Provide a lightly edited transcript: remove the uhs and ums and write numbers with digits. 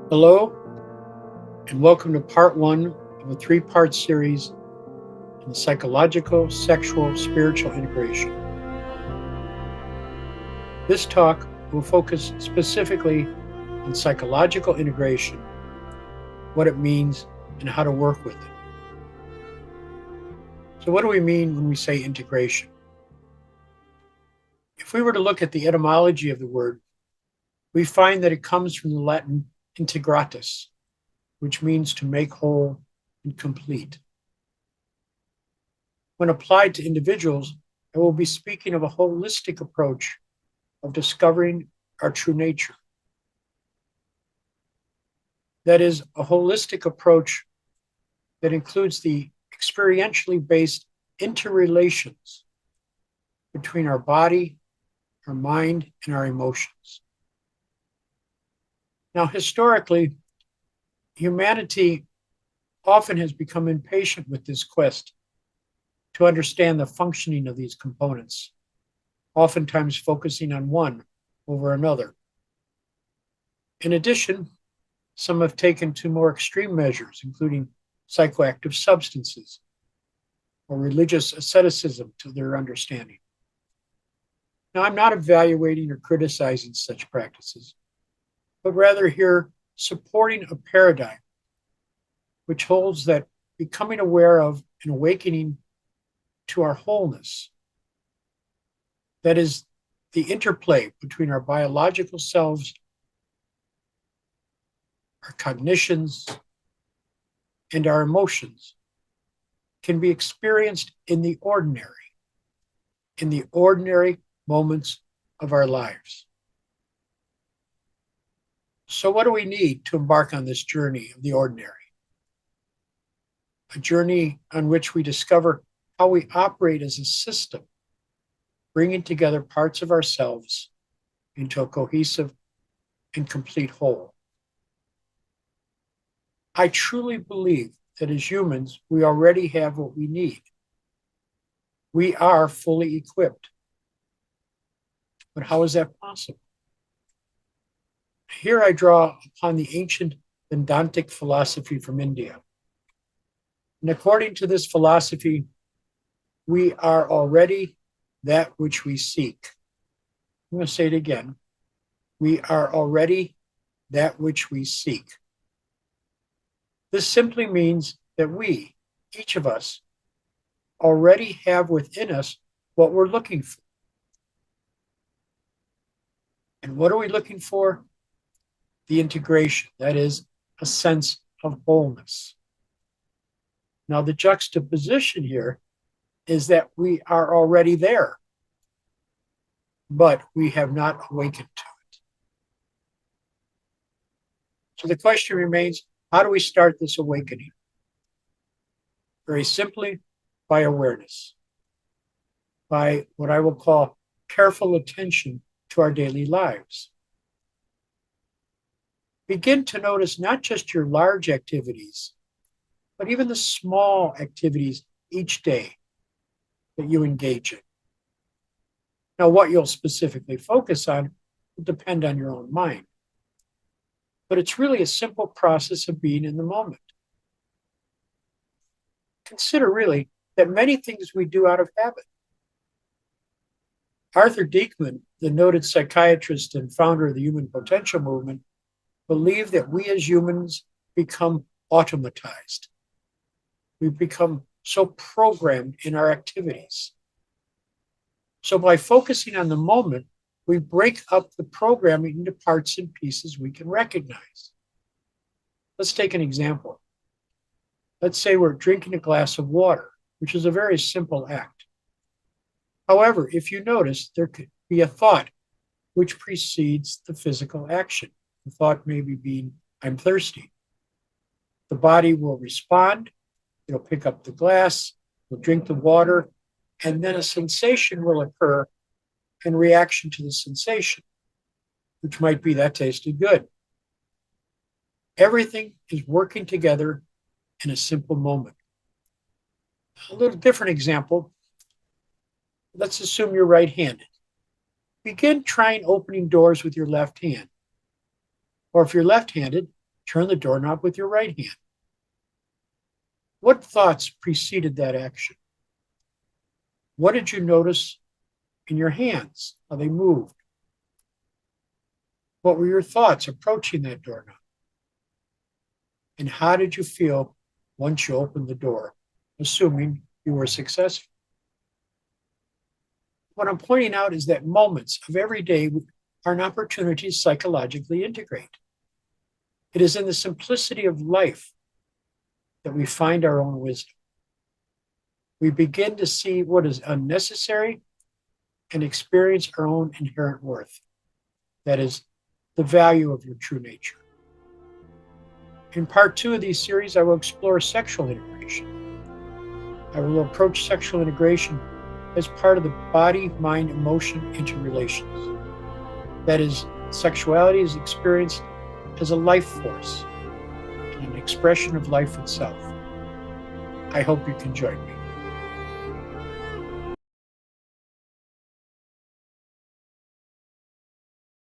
Hello, and welcome to part one of a three-part series on the psychological, sexual, spiritual integration. This talk will focus specifically on psychological integration, what it means, and how to work with it. So what do we mean when we say integration? If we were to look at the etymology of the word, we find that it comes from the Latin integratus, which means to make whole and complete. When applied to individuals, I will be speaking of a holistic approach of discovering our true nature. That is, a holistic approach that includes the experientially based interrelations between our body, our mind, and our emotions. Now, historically, humanity often has become impatient with this quest to understand the functioning of these components, oftentimes focusing on one over another. In addition, some have taken to more extreme measures, including psychoactive substances or religious asceticism to their understanding. Now, I'm not evaluating or criticizing such practices, but rather here supporting a paradigm which holds that becoming aware of and awakening to our wholeness, that is, the interplay between our biological selves, our cognitions, and our emotions, can be experienced in the ordinary moments of our lives. So what do we need to embark on this journey of the ordinary? A journey on which we discover how we operate as a system, bringing together parts of ourselves into a cohesive and complete whole. I truly believe that as humans, we already have what we need. We are fully equipped. But how is that possible? Here I draw upon the ancient Vedantic philosophy from India. And according to this philosophy, we are already that which we seek. I'm going to say it again. We are already that which we seek. This simply means that we, each of us, already have within us what we're looking for. And what are we looking for? The integration, that is, a sense of wholeness. Now, the juxtaposition here is that we are already there, but we have not awakened to it. So the question remains, how do we start this awakening? Very simply, by awareness, by what I will call careful attention to our daily lives. Begin to notice not just your large activities, but even the small activities each day that you engage in. Now, what you'll specifically focus on will depend on your own mind. But it's really a simple process of being in the moment. Consider really that many things we do out of habit. Arthur Diekman, the noted psychiatrist and founder of the Human Potential Movement, believed that we as humans become automatized. We become so programmed in our activities. So by focusing on the moment, we break up the programming into parts and pieces we can recognize. Let's take an example. Let's say we're drinking a glass of water, which is a very simple act. However, if you notice, there could be a thought which precedes the physical action. The thought may be being, I'm thirsty. The body will respond. It'll pick up the glass, it'll drink the water, and then a sensation will occur in reaction to the sensation, which might be that tasted good. Everything is working together in a simple moment. A little different example. Let's assume you're right-handed. Begin trying opening doors with your left hand. Or if you're left-handed, turn the doorknob with your right hand. What thoughts preceded that action? What did you notice in your hands, how they moved? What were your thoughts approaching that doorknob? And how did you feel once you opened the door, assuming you were successful? What I'm pointing out is that moments of every day are an opportunity to psychologically integrate. It is in the simplicity of life that we find our own wisdom. We begin to see what is unnecessary and experience our own inherent worth. That is the value of your true nature. In part 2 of these series, I will explore sexual integration. I will approach sexual integration as part of the body, mind, emotion interrelations. That is, sexuality is experienced as a life force and an expression of life itself. I hope you can join me.